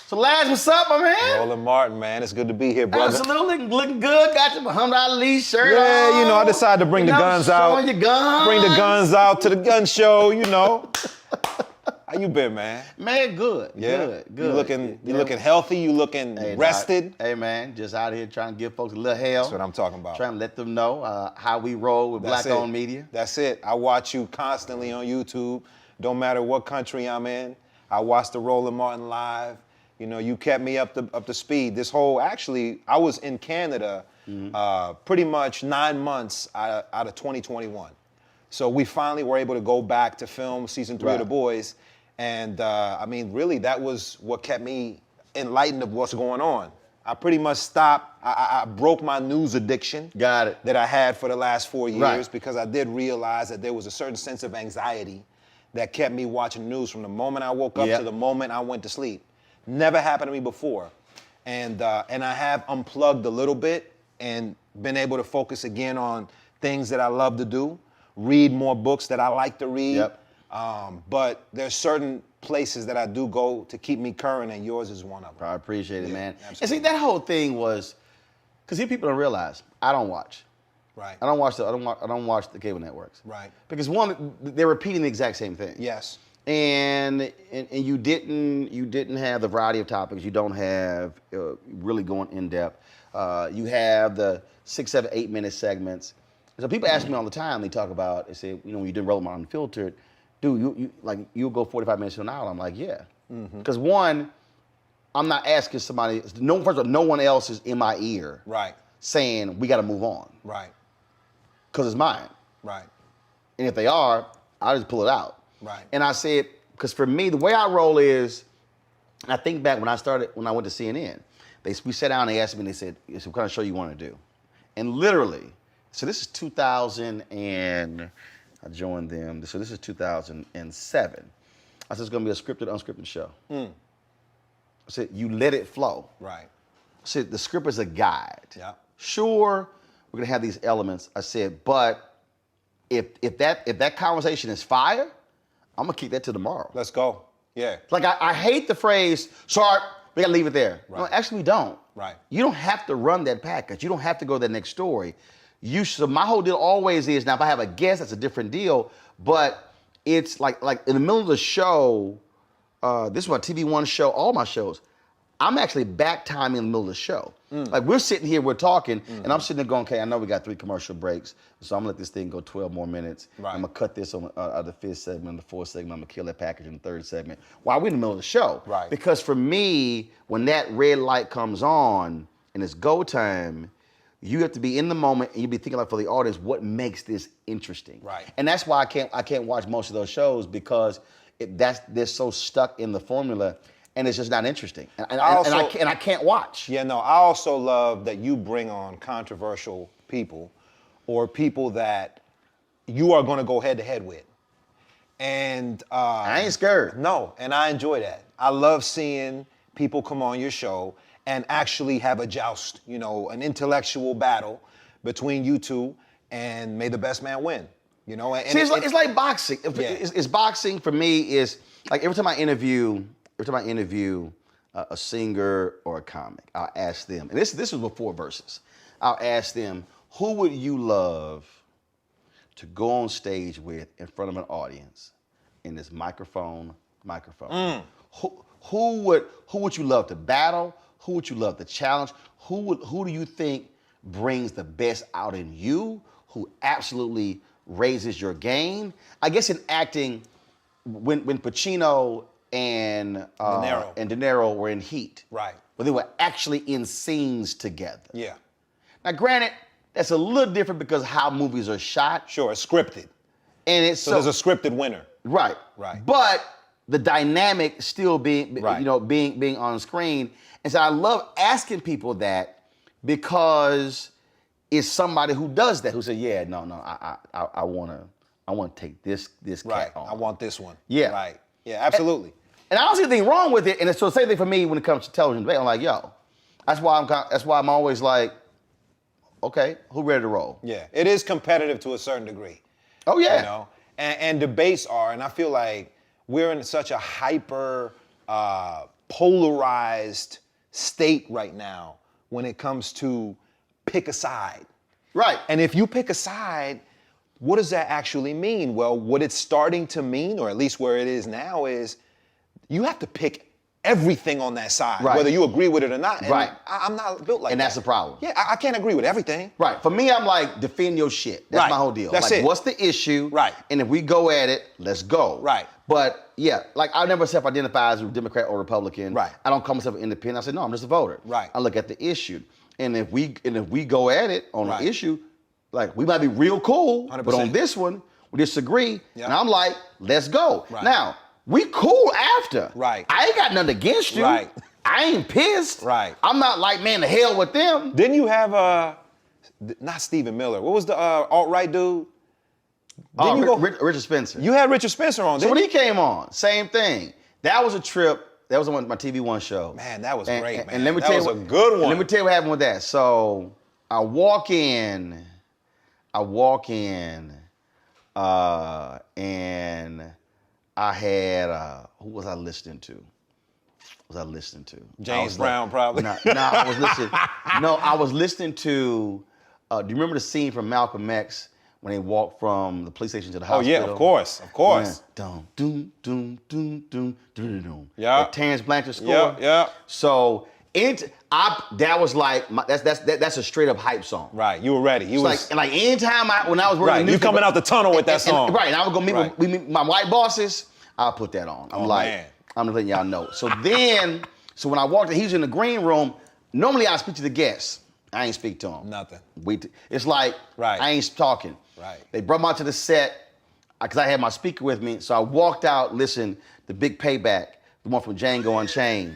So Laz, what's up, my man? Roland Martin, man. It's good to be here, brother. Absolutely, looking good. Got your Muhammad Ali shirt on. Yeah, you know, I decided to bring the guns out. Showing your guns. Bring the guns out to the gun show, you know. How you been, man? Man, good. Yeah? Good. You looking healthy? You looking rested? Hey, man, just out here trying to give folks a little hell. That's what I'm talking about. Trying to let them know how we roll with Black-owned media. That's it. I watch you constantly on YouTube. Don't matter what country I'm in. I watch the Roland Martin live. You know, you kept me up to speed. Actually, I was in Canada pretty much 9 months out of 2021. So we finally were able to go back to film season 3 of The Boys. And I mean, really, that was what kept me enlightened of what's going on. I pretty much stopped. I broke my news addiction. Got it. That I had for the last 4 years because I did realize that there was a certain sense of anxiety that kept me watching news from the moment I woke up to the moment I went to sleep. Never happened to me before. And I have unplugged a little bit and been able to focus again on things that I love to do, read more books that I like to read. Yep. But there's certain places that I do go to keep me current, and yours is one of them. I appreciate it, man. Absolutely. And see, that whole thing was, because here people don't realize, I don't watch. Right. I don't watch the cable networks. Right. Because one, they're repeating the exact same thing. Yes. And you didn't have the variety of topics. You don't have really going in depth. You have the 6, 7, 8 minute segments. So people ask me all the time. They talk about. They say, you know, when you do Roland Martin Unfiltered, dude, you'll go 45 minutes to an hour. I'm like, yeah. Because one, I'm not asking somebody. First of all, no one else is in my ear. Right. Saying we got to move on. Right. Because it's mine. Right. And if they are, I'll just pull it out. Right. And I said, because for me, the way I roll is, I think back when I went to CNN, we sat down and they asked me, and they said, what kind of show you want to do? And literally, so this is 2000 and I joined them, so this is 2007. I said, it's going to be a scripted, unscripted show. I said, you let it flow. Right. I said, the script is a guide. Yeah. Sure, we're going to have these elements. I said, but if that conversation is fire, I'm gonna keep that to tomorrow. Let's go. Yeah. Like I hate the phrase, sorry, we gotta leave it there. Right. No, actually we don't. Right. You don't have to run that package. You don't have to go to that next story. So my whole deal always is, now if I have a guest, that's a different deal, but it's like in the middle of the show, this is my TV One show, all my shows, I'm actually back timing in the middle of the show. Like we're sitting here, we're talking, and I'm sitting there going, okay, I know we got 3 commercial breaks, so I'm gonna let this thing go 12 more minutes. Right. I'm gonna cut this on the 5th segment, the 4th segment, I'm gonna kill that package in the 3rd segment while we're in the middle of the show. Right. Because for me, when that red light comes on and it's go time, you have to be in the moment and you be thinking like for the audience, what makes this interesting? Right. And that's why I can't watch most of those shows because they're so stuck in the formula. And it's just not interesting. And I can't watch. Yeah, no, I also love that you bring on controversial people or people that you are going to go head to head with. And I ain't scared. No, and I enjoy that. I love seeing people come on your show and actually have a joust, you know, an intellectual battle between you two, and may the best man win. You know, and see, it's like boxing. Yeah. It's boxing for me is like every time I interview a singer or a comic, I'll ask them, and this was before Versus, I'll ask them, who would you love to go on stage with in front of an audience in this microphone? Who would you love to battle? Who would you love to challenge? Who do you think brings the best out in you? Who absolutely raises your game? I guess in acting, when Pacino and De Niro were in Heat. Right. But they were actually in scenes together. Yeah. Now, granted, that's a little different because how movies are shot. Sure, it's scripted. And it's so there's a scripted winner. Right. Right. But the dynamic still being on screen. And so I love asking people that because it's somebody who does that, who said, yeah, no, I wanna take this cat on. I want this one. Yeah. Right. Yeah, absolutely. And I don't see anything wrong with it. And it's the same thing for me when it comes to television debate. I'm like, yo, that's why I'm always like, okay, who ready to roll? Yeah, it is competitive to a certain degree. Oh yeah. You know, and debates are, and I feel like we're in such a hyper polarized state right now when it comes to pick a side. Right. And if you pick a side, what does that actually mean? Well, what it's starting to mean, or at least where it is now, is you have to pick everything on that side, right. whether you agree with it or not. And right. I'm not built like that. And that's the problem. Yeah, I can't agree with everything. Right. For me, I'm like, defend your shit. That's right. my whole deal. That's like, it. What's the issue? Right. And if we go at it, let's go. Right. But yeah, like I never self-identify as a Democrat or Republican. Right. I don't call myself an independent. I say, no, I'm just a voter. Right. I look at the issue. And if we go at it on right. the issue, like we might be real cool, 100%. but on this one, we disagree. Yep. And I'm like, let's go. Right. Now, we cool after. Right. I ain't got nothing against you. Right. I ain't pissed. Right. I'm not like, man, the hell with them. Didn't you have not Stephen Miller? What was the alt-right dude? Didn't you go? Richard Spencer. You had Richard Spencer on, So didn't when you? he came on, same thing. That was a trip. That was on my TV One show. Man, that was great, man. And let me that tell was you a good one. And let me tell you what happened with that. So I walk in, and I had who was I listening to? James Brown, probably. No, I was listening. No, I was listening to. Do you remember the scene from Malcolm X when they walked from the police station to the Oh hospital? yeah, of course. Dum dum dum dum dum dum dum. Yeah. The Terrence Blanchard score. Yeah. So that was like that's a straight up hype song. Right, you were ready. You was like anytime when I was working, right. You coming out the tunnel with that song. right, and I would go meet, Right. meet my white bosses. I'll put that on. I'm like, man. I'm just letting y'all know. So when I walked in, he was in the green room. Normally I speak to the guests. I ain't speak to him. Nothing. It's like Right. I ain't talking. Right. They brought me out to the set because I had my speaker with me. So I walked out, listened to Big Payback, the one from Django Unchained,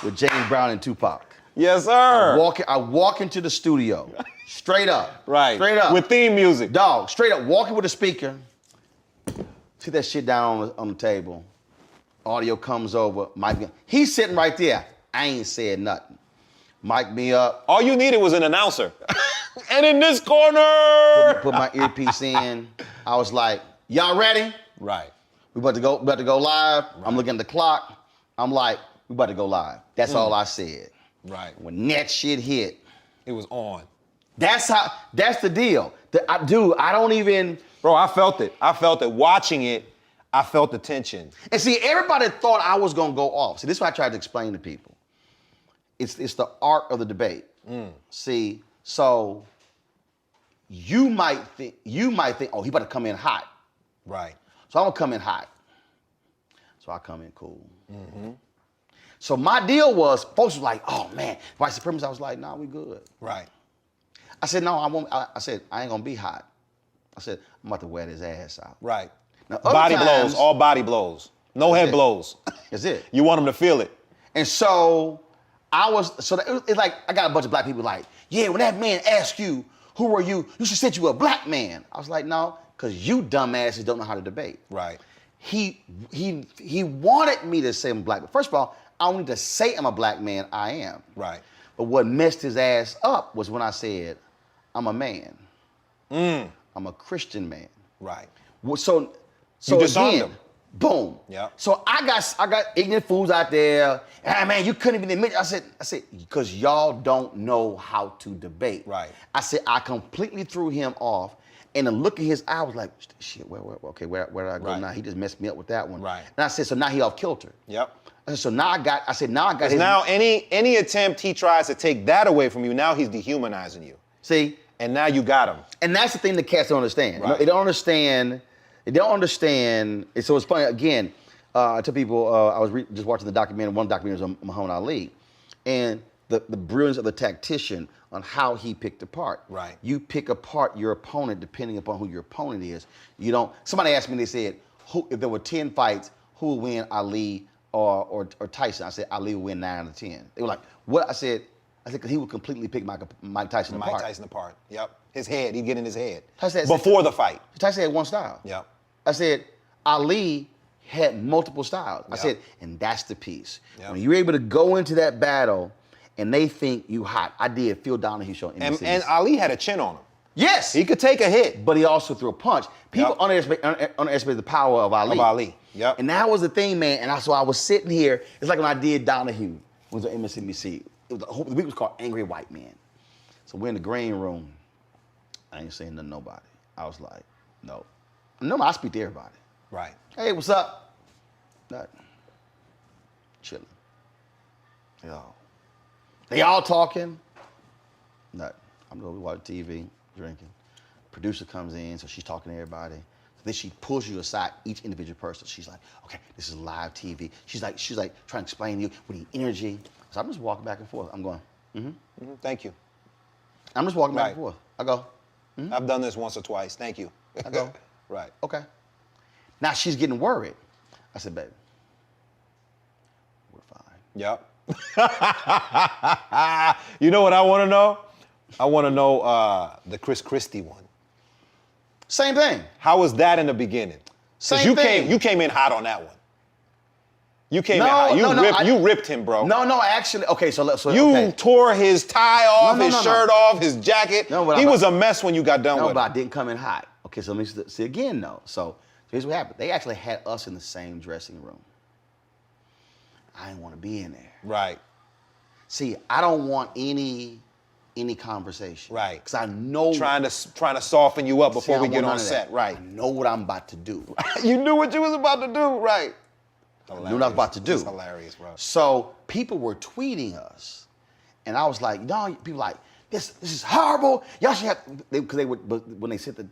with James Brown and Tupac. Yes, sir. I walk into the studio, straight up. Right. Straight up. With theme music. Dog, straight up, walking with a speaker. Sit that shit down on the table. Audio comes over. He's sitting right there. I ain't said nothing. Mic me up. All you needed was an announcer. And in this corner. Put my earpiece in. I was like, y'all ready? Right. We about to go live. Right. I'm looking at the clock. I'm like, we about to go live. That's all I said. Right. When that shit hit, it was on. That's the deal. I don't even. Bro, I felt it. Watching it, I felt the tension. And see, everybody thought I was gonna go off. See, this is what I tried to explain to people. It's the art of the debate. See, so you might think, oh, he about to come in hot. Right. So I'm gonna come in hot. So I come in cool. Mm-hmm. So my deal was, folks was like, oh man, white supremacists. I was like, nah, we good. Right. I said, no, I won't. I said, I ain't gonna be hot. I said, I'm about to wear his ass out. Right. Now, body blows, all body blows. No head blows. That's it. You want them to feel it. And so it's like, I got a bunch of black people like, yeah, when that man asks you, who are you? You should say you a black man. I was like, no, because you dumbasses don't know how to debate. Right. He wanted me to say I'm black. But first of all, I don't need to say I'm a black man, I am. Right. But what messed his ass up was when I said, I'm a man. I'm a Christian man. Right. So you disarmed again, him. Boom. Yeah. So I got ignorant fools out there. Ah, man, you couldn't even admit it. I said, because y'all don't know how to debate. Right. I said, I completely threw him off. And the look in his eye was like, shit, where did I go Right. now? He just messed me up with that one. Right. And I said, so now he off kilter. Yep. I said, so now I got his. Now any attempt he tries to take that away from you, now he's dehumanizing you. See? And now you got him. And that's the thing that cats don't understand. Right. They don't understand. And so it's funny, again, I tell people, I was just watching the documentary, one documentary was on Muhammad Ali, and the brilliance of the tactician on how he picked apart. Right. You pick apart your opponent depending upon who your opponent is. You don't, somebody asked me, they said, if there were 10 fights, who would win, Ali or Tyson? I said, Ali would win 9 out of 10. They were like, what? I said, because he would completely pick Mike Tyson apart. Mike Tyson apart. Yep. His head. He'd get in his head. Tyson before the fight. Tyson had one style. Yep. I said, Ali had multiple styles. I Yep. said, and that's the piece. Yep. When you're able to go into that battle and they think you hot. I did Phil Donahue show. And Ali had a chin on him. Yes. He could take a hit. But he also threw a punch. People Yep. underestimate the power of Ali. Of Ali, yep. And that was the thing, man. And so I was sitting here. It's like when I did Donahue. It was on MSNBC. The week was called Angry White Man. So we're in the green room. I ain't saying nothing to nobody. I was like, no. No, I speak to everybody. Right. Hey, what's up? Nothing. Chilling. They all talking. Nothing. I'm going to watch TV, drinking. Producer comes in, so she's talking to everybody. So then she pulls you aside, each individual person. She's like, okay, this is live TV. She's like trying to explain to you, we need energy. So I'm just walking back and forth. I'm going, Thank you. I'm just walking back and forth. I go, I've done this once or twice. Thank you. I go, Right. okay. Now she's getting worried. I said, baby, we're fine. Yep. You know what I want to know? I want to know the Chris Christie one. Same thing. How was that in the beginning? Same you thing. You came in hot on that one. You came in hot. You ripped him, bro. No, actually, okay, so You okay. tore his tie off, his No. shirt off, his jacket. No, but he was a mess when you got done with but him. I didn't come in hot. Okay, so let me see again, though. So here's what happened. They actually had us in the same dressing room. I didn't want to be in there. Right. See, I don't want any conversation. Right. Because I know. Trying to soften you up before we get on set. Right. I know what I'm about to do. You knew what you was about to do. Right. I knew what I was about to do. It's hilarious, bro. So people were tweeting us, and I was like, no, people like, this is horrible. Y'all should have, because they would, but when they sent the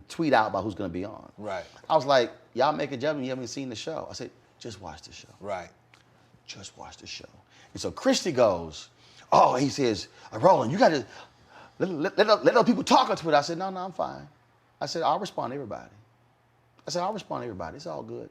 tweet out about who's going to be on. Right. I was like, y'all make a judgment, you haven't seen the show. I said, just watch the show. Right. Just watch the show. And so Christie goes, he says, Roland, you got to let other people talk on Twitter. I said, no, I'm fine. I said, I'll respond to everybody. It's all good.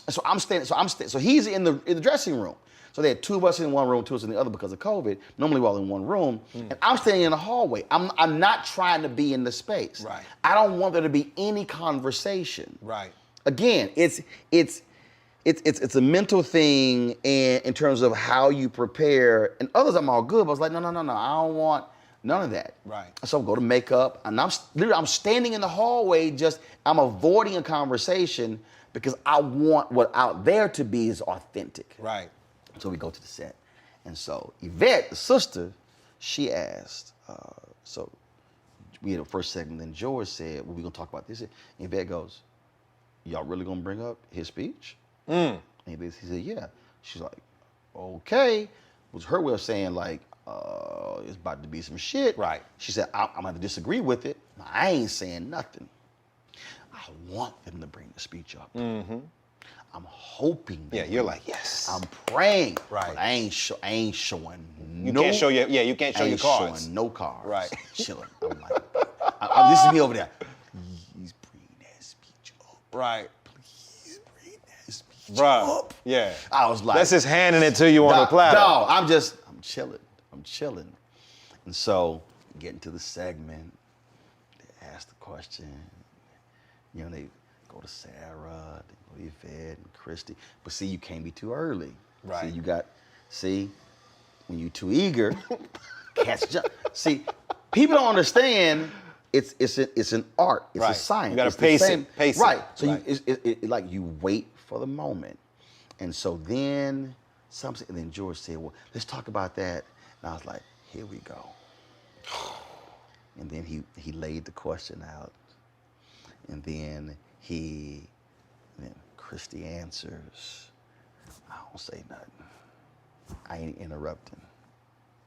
And so I'm standing. So he's in the dressing room. So they had two of us in one room, two of us in the other because of COVID. Normally we're all in one room, and I'm standing in the hallway. I'm not trying to be in the space. Right. I don't want there to be any conversation. Right. Again, it's a mental thing, and in terms of how you prepare. And others, I'm all good. But I was like, no. I don't want none of that. Right. So I go to makeup, and I'm standing in the hallway. I'm avoiding a conversation because I want what out there to be is authentic. Right. So we go to the set. And so Yvette, the sister, she asked, so we had a first segment, then George said, well, we're going to talk about this. And Yvette goes, y'all really going to bring up his speech? And he said, yeah. She's like, okay. It was her way of saying, like, it's about to be some shit. Right. She said, I'm going to disagree with it. I ain't saying nothing. I want them to bring the speech up. Mm-hmm. I'm hoping. Yeah, you're like, yes. I'm praying. Right. But I ain't showing You can't show your you can't show your cards. Showing no cards. Right. Chilling. I'm like, this is me over there. Please bring that speech up. Right. Please bring that speech Bruh. up. Yeah. I was like, that's just handing it to you on a platter. No, I'm chilling. And so, getting to the segment, they ask the question. You know, they go to Sarah, they go to Yvette and Christie. But see, you can't be too early. Right. See, when you're too eager, cats jump. See, people don't understand it's an art. It's a science. You got It's to the pace same- it. Right. So Right. like you wait for the moment. And so then and then George said, well, let's talk about that. And I was like, here we go. And then he laid the question out. And then Christie answers. I don't say nothing. I ain't interrupting.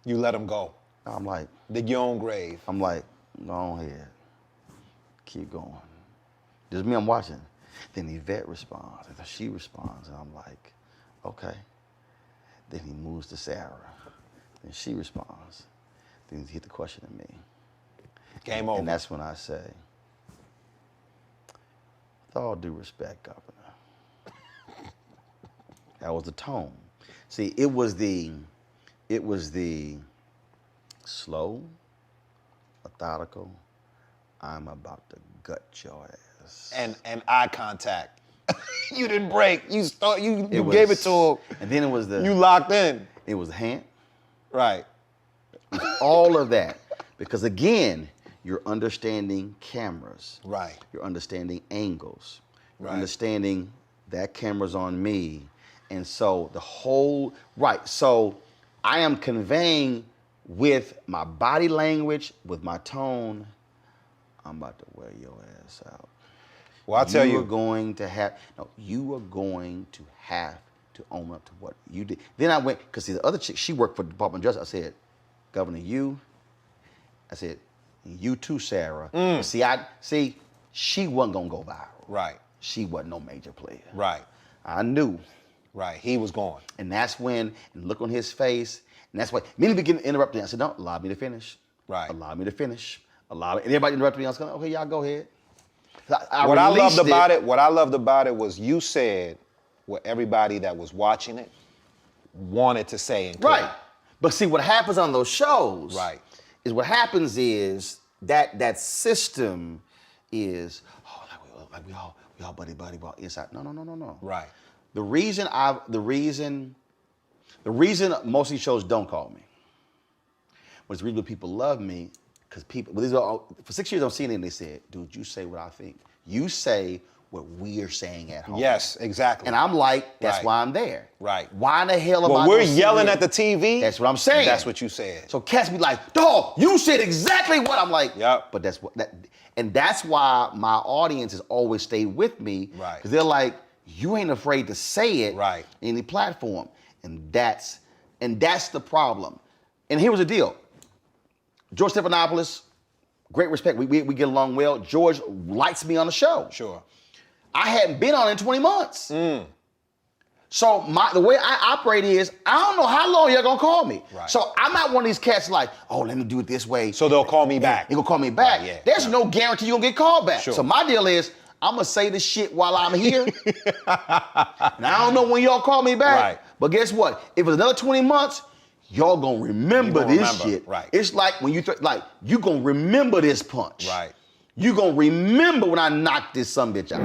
You let him go. I'm like, Dig your own grave. go ahead. Keep going. Just me, I'm watching. Then Yvette responds, and she responds, and I'm like, okay. Then he moves to Sarah. Then she responds. Then he hit the question at me. Game over. And that's when I say, with all due respect, Governor. That was the tone. See, it was the slow, methodical, I'm about to gut your ass. And eye contact. You didn't break. You gave it to him. And then it was You locked in. It was the hand. Right. All of that. Because again, you're understanding cameras. Right. You're understanding angles. You're Right. understanding that camera's on me. And so the whole, right, so I am conveying with my body language, with my tone, I'm about to wear your ass out. Well, I'll tell you. You are going to have to own up to what you did. Then I went, because the other chick, she worked for the Department of Justice. I said, Governor, I said, you too, Sarah. But see, she wasn't going to go viral. Right. She wasn't no major player. Right. I knew. Right. He was gone. And that's when, and look on his face, and that's why, many people get interrupted. I said, no, allow me to finish. Right. Allow me to finish. And everybody interrupted me. I was going, okay, y'all go ahead. What I loved about it was you said what everybody that was watching it wanted to say and right. But see, what happens on those shows, right, is what happens is that system is we all buddy inside. No. Right. The reason most of these shows don't call me, but it's the reason people love me, because people, for 6 years on CNN, they said, dude, you say what I think. You say what we're saying at home. Yes, exactly. And I'm like, that's why I'm there. Right. Why the hell am I? Well, we're yelling at the TV. That's what I'm saying. That's what you said. So cats be like, dog, you said exactly what I'm like. Yep. But that's why my audience has always stayed with me. Right. Because they're like, you ain't afraid to say it. Right. In any platform. And that's the problem. And here was the deal. George Stephanopoulos, great respect. We get along well. George likes me on the show. Sure. I hadn't been on in 20 months. So the way I operate is, I don't know how long you're gonna call me. Right. So I'm not one of these cats like, oh, let me do it this way. So they'll call me back. They're gonna call me back. Right, yeah. There's no guarantee you're gonna get called back. Sure. So my deal is, I'm gonna say this shit while I'm here. And I don't know when y'all call me back. Right. But guess what? If it's another 20 months, y'all gonna remember this shit. Right. It's like when you gonna remember this punch. Right. You gonna remember when I knocked this sumbitch out.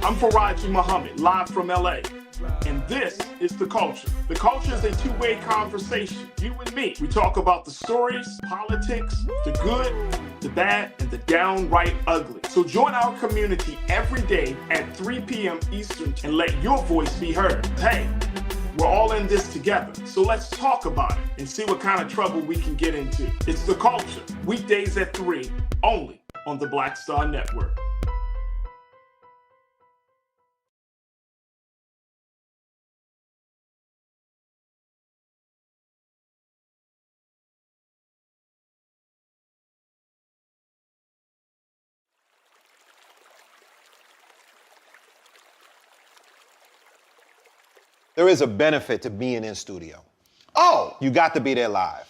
I'm Faraji Muhammad, live from LA. And this is The Culture. The Culture is a two-way conversation, you and me. We talk about the stories, politics, the good, the bad, and the downright ugly. So join our community every day at 3 p.m. Eastern and let your voice be heard. Hey, we're all in this together. So let's talk about it and see what kind of trouble we can get into. It's The Culture, weekdays at 3, only on the Black Star Network. There is a benefit to being in studio. Oh! You got to be there live.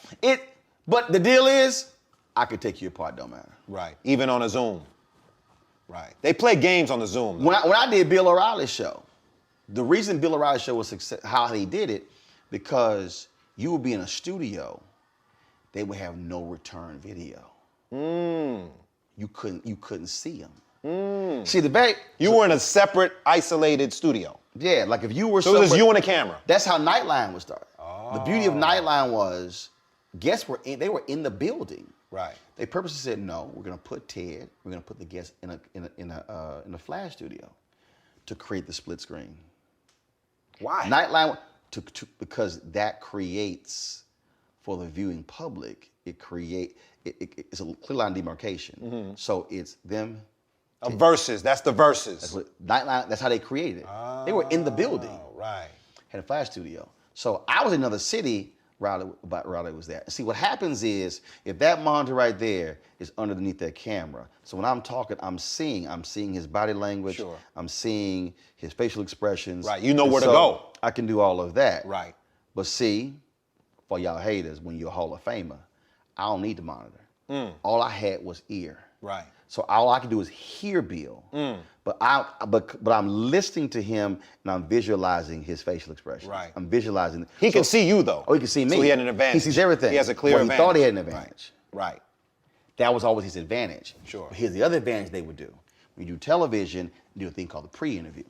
But the deal is, I could take you apart, don't matter. Right. Even on a Zoom. Right. They play games on the Zoom. When I did Bill O'Reilly's show, the reason Bill O'Reilly's show was success, how he did it, because you would be in a studio, they would have no return video. You couldn't see them. See, you were in a separate, isolated studio. Yeah, like if you were so it was you and a camera. That's how Nightline was started. The beauty of Nightline was, guests they were in the building. Right. They purposely said, no, we're gonna put Ted, we're gonna put the guests in a flash studio to create the split screen. Why? Nightline because that creates, for the viewing public, it's a clear line demarcation. So it's them. Versus, that's the versus. That's how they created it. They were in the building. Right. Had a flash studio. So I was in another city, Riley was there. See, what happens is, if that monitor right there is underneath that camera, so when I'm talking, I'm seeing his body language, Sure. I'm seeing his facial expressions. Right, you know where to go. I can do all of that. Right. But see, for y'all haters, when you're a Hall of Famer, I don't need the monitor. All I had was ear. Right. So all I can do is hear Bill, but I'm listening to him and I'm visualizing his facial expression. Right. I'm visualizing. He can see you though. Oh, he can see me. So he had an advantage. He sees everything. He has a clear advantage. He thought he had an advantage. Right. That was always his advantage. Sure. But here's the other advantage they would do. When you do television, you do a thing called the pre-interview.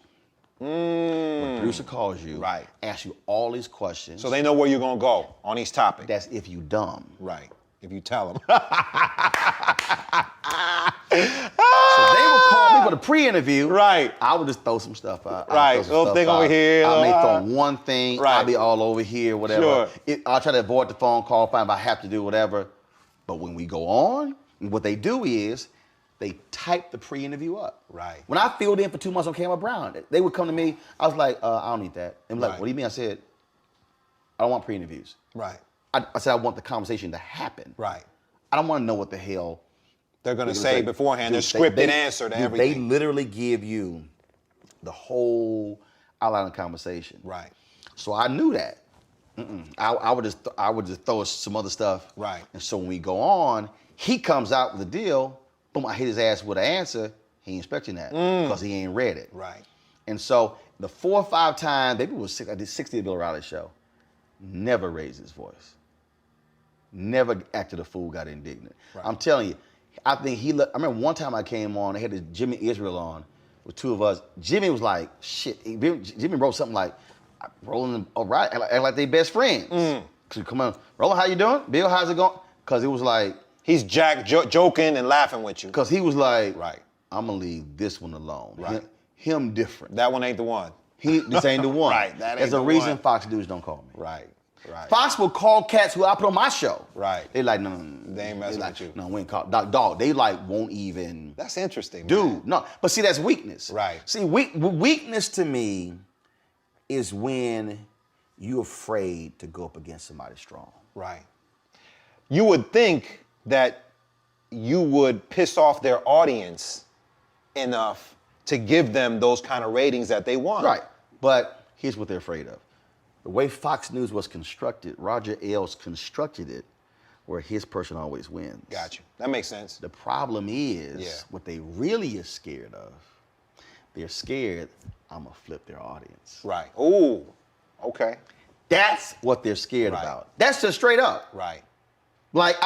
When the producer calls you, Right. asks you all these questions. So they know where you're gonna go on each topic. That's if you dumb. Right. If you tell them. So they would call me for the pre-interview. Right. I would just throw some stuff out. Right. Little thing over here. I may throw one thing. Right. I'll be all over here, whatever. Sure. I'll try to avoid the phone call, find if I have to do whatever. But when we go on, what they do is they type the pre-interview up. Right. When I filled in for 2 months on Camera Brown, they would come to me. I was like, I don't need that. And like, Right. what do you mean? I said, I don't want pre-interviews. Right. I said I want the conversation to happen. Right. I don't want to know what the hell They're gonna say beforehand. Their scripted answer to everything. They literally give you the whole outline of the conversation. Right. So I knew that. I would just throw some other stuff. Right. And so when we go on, he comes out with a deal. Boom! I hit his ass with an answer. He ain't expecting that because he ain't read it. Right. And so the 4 or 5 times, maybe it was 6. I did 60 Bill O'Reilly show. Never raised his voice. Never acted a fool, got indignant. Right. I'm telling you, I think I remember one time I came on, they had this Jimmy Israel on with 2 of us. Jimmy was like, shit. Jimmy wrote something like, Roland, all right, act like they best friends. So come on, Roland, how you doing? Bill, how's it going? Because it was like. He's joking and laughing with you. Because he was like, Right. I'm going to leave this one alone. Right. Him different. That one ain't the one. This ain't the one. Right, that ain't There's a the reason one. Fox dudes don't call me. Right. Right. Fox will call cats who I put on my show. Right. They like, no. They ain't messing like, with you. No, we ain't call. Dog, they like won't even. That's interesting. Dude, man. no. But see, that's weakness. Right. See, weakness to me is when you're afraid to go up against somebody strong. Right. You would think that you would piss off their audience enough to give them those kind of ratings that they want. Right. But here's what they're afraid of. The way Fox News was constructed, Roger Ailes constructed it where his person always wins. Got you. That makes sense. The problem is what they really is scared of. They're scared I'm going to flip their audience. Right. Ooh. Okay. That's what they're scared Right. about. That's just straight up. Right. Like,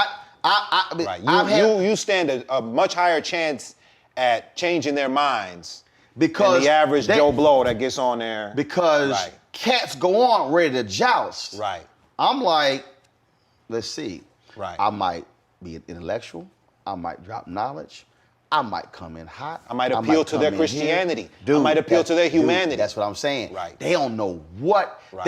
I mean, Right. You stand a much higher chance at changing their minds because than the average Joe Blow that gets on there. Because Right. cats go on ready to joust. Right. I'm like, let's see. Right. I might be an intellectual. I might drop knowledge. I might come in hot. I might appeal to come their in Christianity. here. Dude, I might appeal to their humanity. Dude, that's what I'm saying. Right. They don't know what. Right.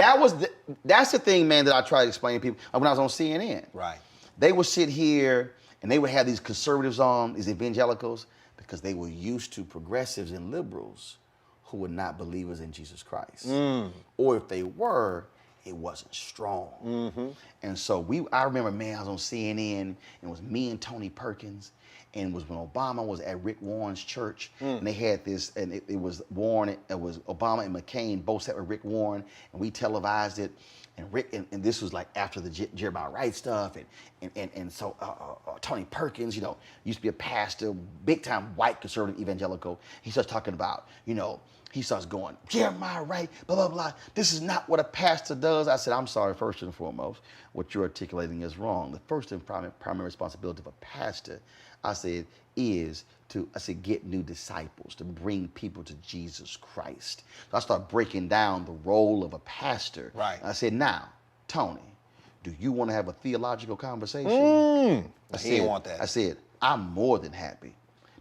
That's the thing, man, that I try to explain to people when I was on CNN. Right. They would sit here and they would have these conservatives on, these evangelicals, because they were used to progressives and liberals who were not believers in Jesus Christ. Or if they were, it wasn't strong. And so I remember, man, I was on CNN, and it was me and Tony Perkins, and it was when Obama was at Rick Warren's church, and they had this, and it was Warren, it was Obama and McCain both sat with Rick Warren, and we televised it. And Rick, and this was like after the Jeremiah Wright stuff, and so Tony Perkins, used to be a pastor, big time white conservative evangelical. He starts talking about, he starts going, Jeremiah Wright, blah, blah, blah. This is not what a pastor does. I said, I'm sorry, first and foremost, what you're articulating is wrong. The first and primary responsibility of a pastor, I said, is to get new disciples, to bring people to Jesus Christ. So I start breaking down the role of a pastor. Right. I said, now, Tony, do you want to have a theological conversation? He didn't want that. I said, I'm more than happy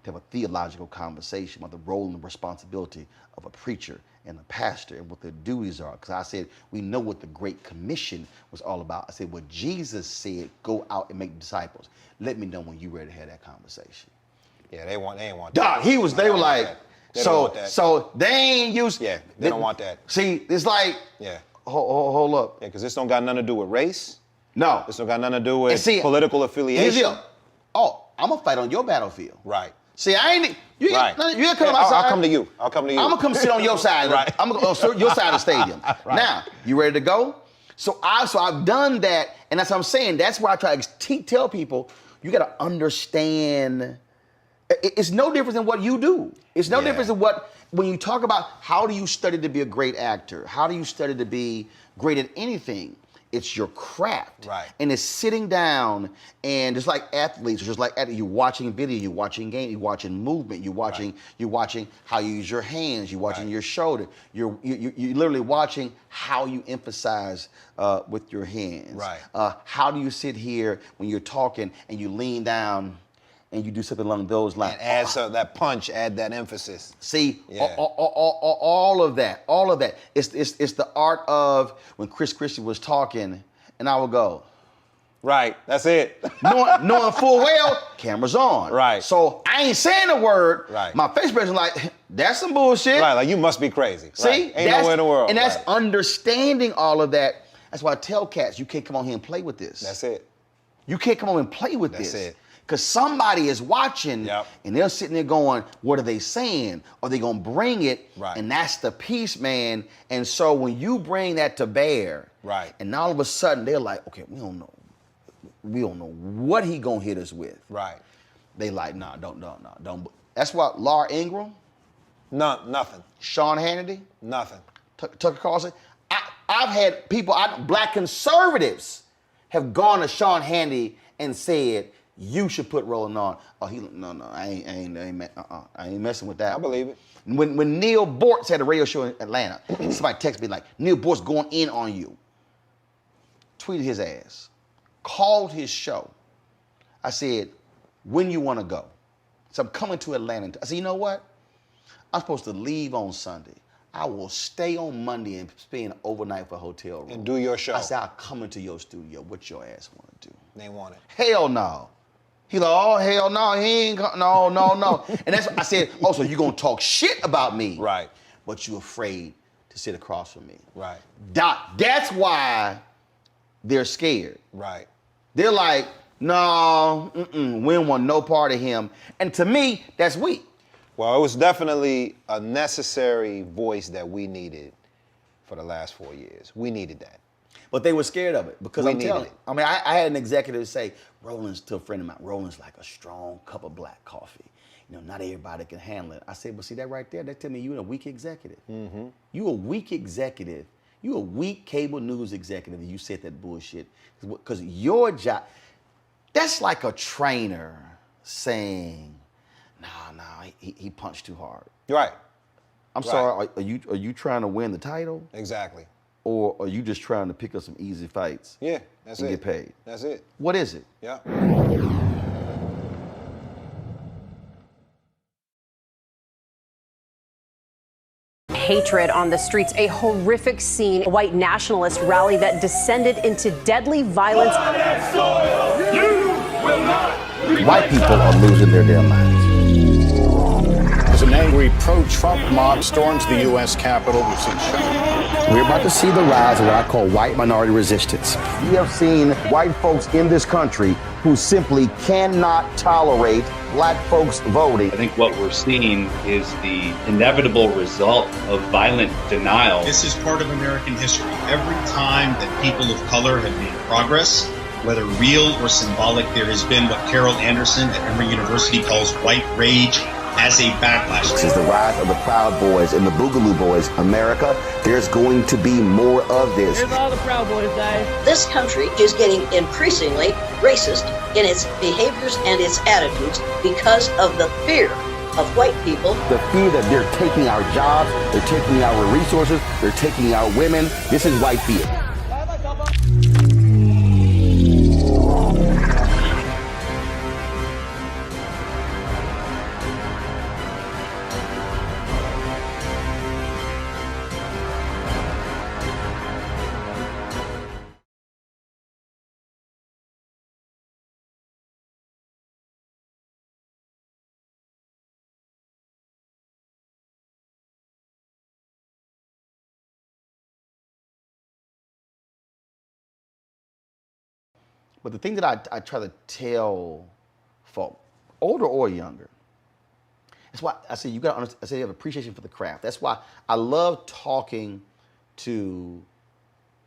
to have a theological conversation about the role and the responsibility of a preacher and a pastor and what their duties are. Because I said, we know what the Great Commission was all about. I said, what Jesus said, go out and make disciples. Let me know when you're ready to have that conversation. Yeah, they ain't want that. Dog, they were like, They don't want that. so they ain't used. Yeah, they don't want that. See, it's like, Yeah. Hold up. Yeah, because this don't got nothing to do with race. No. This don't got nothing to do with see, political Here's affiliation. the deal. Oh, I'm going to fight on your battlefield. Right. See, I ain't, you Right. gotta come to my I'll side. come to you. I'm I'm gonna come sit on your side. Right. I'm gonna on your side of the stadium. Right. Now, you ready to go? So I've done that, and that's what I'm saying. That's where I try to tell people, you gotta understand. It's no different than what you do. It's no different than when you talk about how do you study to be a great actor? How do you study to be great at anything? It's your craft. Right. And it's sitting down and just like athletes, you're watching video, you're watching game, you're watching movement, you're watching how you use your hands, you're watching your shoulder. You're literally watching how you emphasize with your hands. Right. How do you sit here when you're talking and you lean down and you do something along those lines? And add that punch, add that emphasis. See, Yeah. all of that. It's the art of when Chris Christie was talking, and I would go, Right, that's it. knowing full well, camera's on. Right. So I ain't saying a word. Right. My face expression like, that's some bullshit. Right, like you must be crazy. See, right. Ain't nowhere in the world. And that's right. understanding all of that. That's why I tell cats, you can't come on here and play with this. That's it. You can't come on and play with That's this. it. Because somebody is watching, Yep. and they're sitting there going, what are they saying? Are they going to bring it? Right. And that's the piece, man. And so when you bring that to bear, Right. and all of a sudden they're like, okay, we don't know what he going to hit us with. Right. They like, nah, don't. That's why Laura Ingraham, Nothing. Sean Hannity, Nothing. Tucker Carlson. I've had people, black conservatives have gone to Sean Hannity and said, you should put Roland on. Oh, I ain't messing with that. I believe it. When Neil Bortz had a radio show in Atlanta, somebody texted me like, Neil Bortz going in on you. Tweeted his ass. Called his show. I said, when you want to go? So I'm coming to Atlanta. I said, you know what? I'm supposed to leave on Sunday. I will stay on Monday and spend overnight for a hotel room. And do your show. I said, I'll come into your studio. What your ass want to do? They want it. Hell no. He like, oh, hell no, he ain't, no. And that's what I said, oh, so you gonna talk shit about me. Right. But you afraid to sit across from me. Right. That's why they're scared. Right. They're like, no, we don't want no part of him. And to me, that's weak. Well, it was definitely a necessary voice that we needed for the last 4 years. We needed that. But they were scared of it because We I'm telling needed you. it. I mean, I had an executive say, Roland's to a friend of mine, Roland's like a strong cup of black coffee. You know, not everybody can handle it. I said, well, see that right there? That tell me you're a weak executive. Mm-hmm. You a weak executive. You a weak cable news executive. You said that bullshit. Because your job, that's like a trainer saying, nah, he punched too hard. Right. I'm sorry, are you trying to win the title? Exactly. Or are you just trying to pick up some easy fights? Yeah, that's and it. get paid. That's it. What is it? Yeah. Hatred on the streets, a horrific scene, a white nationalist rally that descended into deadly violence. White people are losing their damn minds. As an angry pro-Trump mob storms the U.S. Capitol, we've seen shooting. We're about to see the rise of what I call white minority resistance. We have seen white folks in this country who simply cannot tolerate black folks voting. I think what we're seeing is the inevitable result of violent denial. This is part of American history. Every time that people of color have made progress, whether real or symbolic, there has been what Carol Anderson at Emory University calls white rage as a backlash. This is the rise of the Proud Boys and the Boogaloo Boys. America, there's going to be more of this. Here's all the Proud Boys, guys. This country is getting increasingly racist in its behaviors and its attitudes because of the fear of white people. The fear that they're taking our jobs, they're taking our resources, they're taking our women. This is white fear. But the thing that I try to tell folk, older or younger, that's why I say you got to understand, I say you have appreciation for the craft. That's why I love talking to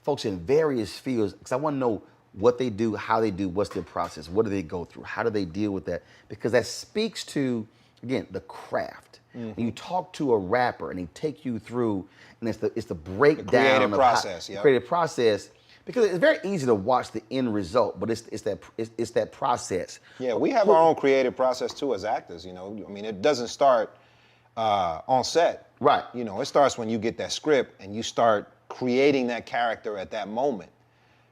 folks in various fields, because I want to know what they do, how they do, what's their process, what do they go through, how do they deal with that? Because that speaks to, again, the craft. When you talk to a rapper and they take you through, and it's the breakdown creative of process, the yeah. creative process. Because it's very easy to watch the end result, but it's that process. Yeah, we have our own creative process too as actors. You know, I mean, it doesn't start on set. Right. You know, it starts when you get that script and you start creating that character at that moment.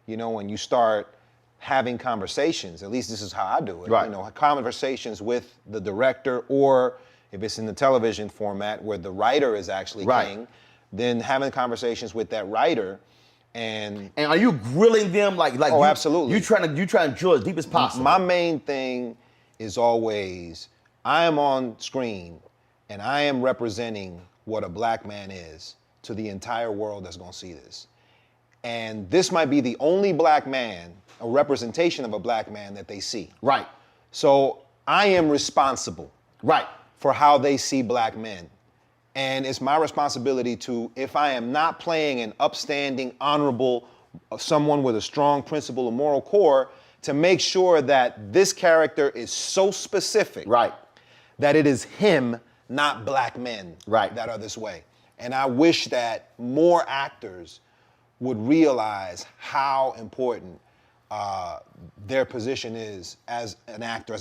You know, when you start having conversations, at least this is how I do it. Right. You know, conversations with the director, or if it's in the television format where the writer is actually king, then having conversations with that writer. And are you grilling them like oh, absolutely. You trying to drill as deep as possible? My main thing is always, I am on screen and I am representing what a black man is to the entire world that's gonna see this. And this might be the only black man, a representation of a black man that they see. Right. So I am responsible. Right. For how they see black men. And it's my responsibility to, if I am not playing an upstanding, honorable, someone with a strong principle or moral core, to make sure that this character is so specific. Right. That it is him, not black men. Right. That are this way. And I wish that more actors would realize how important their position is as an actor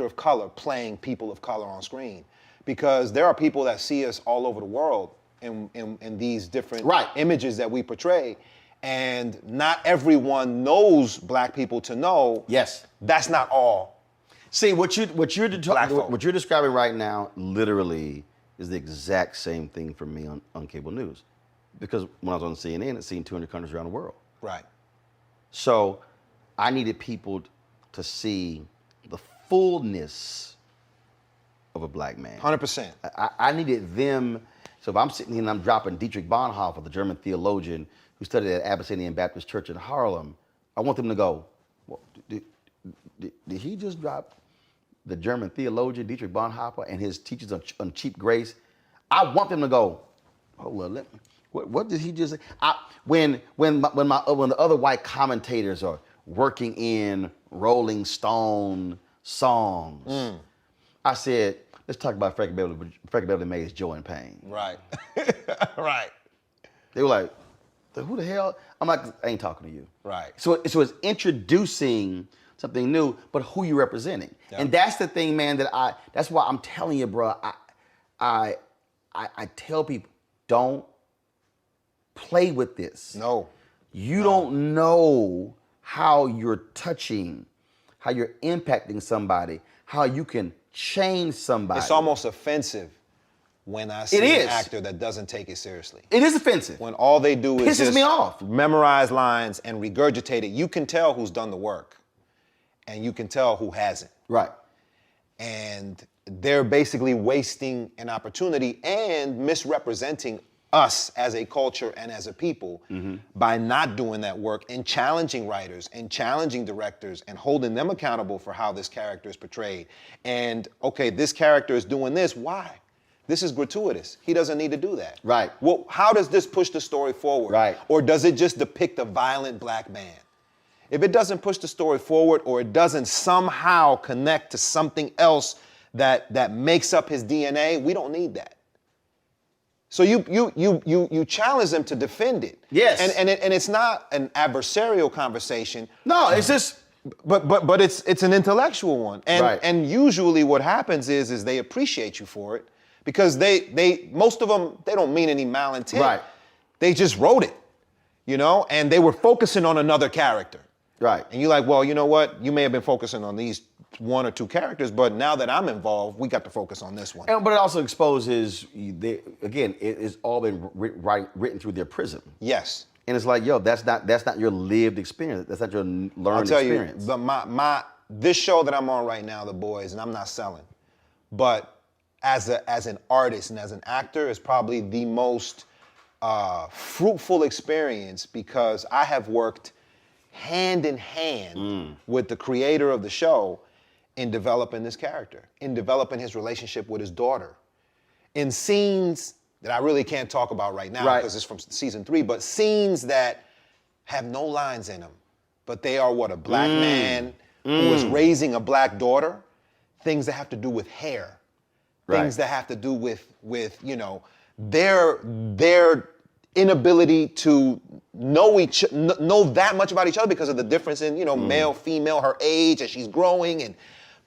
of color, playing people of color on screen. Because there are people that see us all over the world in these different images that we portray. And not everyone knows black people to know. Yes. That's not all. See, what you're describing right now literally is the exact same thing for me on cable news. Because when I was on CNN, it's seen 200 countries around the world. Right. So I needed people to see the fullness of a black man. 100%. I needed them. So if I'm sitting here and I'm dropping Dietrich Bonhoeffer, the German theologian who studied at Abyssinian Baptist Church in Harlem, I want them to go, well, did he just drop the German theologian Dietrich Bonhoeffer and his teachings on cheap grace? I want them to go, hold on, what did he just say? When the other white commentators are working in Rolling Stone songs, I said, let's talk about Frankie Beverly Mays' Joy and Pain. Right. Right. They were like, who the hell? I'm like, I ain't talking to you. Right. So it's introducing something new, but who you representing. Yep. And that's the thing, man, that's why I'm telling you, bro, I tell people, don't play with this. No. You don't know how you're touching, how you're impacting somebody, how you can change somebody. It's almost offensive when I see an actor that doesn't take it seriously. It is offensive. When all they do is pisses me off. Memorize lines and regurgitate it. You can tell who's done the work, and you can tell who hasn't. Right. And they're basically wasting an opportunity and misrepresenting us as a culture and as a people by not doing that work and challenging writers and challenging directors and holding them accountable for how this character is portrayed. And okay, this character is doing this, why? This is gratuitous. He doesn't need to do that. Right. Well, how does this push the story forward? Right. Or does it just depict a violent black man? If it doesn't push the story forward, or it doesn't somehow connect to something else that makes up his DNA, we don't need that. So you challenge them to defend it. Yes. And it's not an adversarial conversation. No, it's just. But it's an intellectual one. And right. And usually what happens is they appreciate you for it, because they most of them, they don't mean any malintent. Right. They just wrote it, you know, and they were focusing on another character. Right. And you're like, well, you know what? You may have been focusing on these one or two characters, but now that I'm involved, we got to focus on this one. But it also exposes, again, it's all been written through their prism. Yes. And it's like, yo, that's not your lived experience. That's not your learned experience. I'll tell you, but this show that I'm on right now, The Boys, and I'm not selling, but as an artist and as an actor, it's probably the most fruitful experience, because I have worked hand in hand with the creator of the show in developing this character, in developing his relationship with his daughter, in scenes that I really can't talk about right now because it's from season 3, but scenes that have no lines in them, but they are what a black man who is raising a black daughter, things that have to do with hair, things that have to do with you know, their inability to know that much about each other because of the difference in, male, female, her age, as she's growing.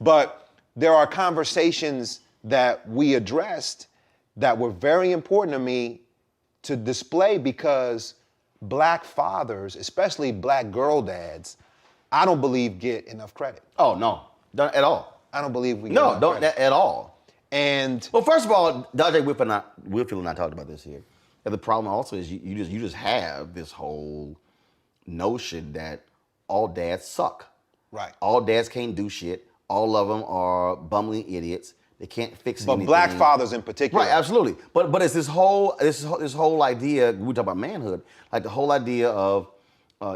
But there are conversations that we addressed that were very important to me to display because black fathers, especially black girl dads, I don't believe get enough credit. Oh, no, not at all. I don't believe we get enough don't credit. at all. And well, first of all, Dr. Whitfield and I talked about this here. And the problem also is you just have this whole notion that all dads suck. Right. All dads can't do shit. All of them are bumbling idiots. They can't fix anything. But black fathers in particular. Right, absolutely. But it's this whole idea. We talk about manhood, like the whole idea of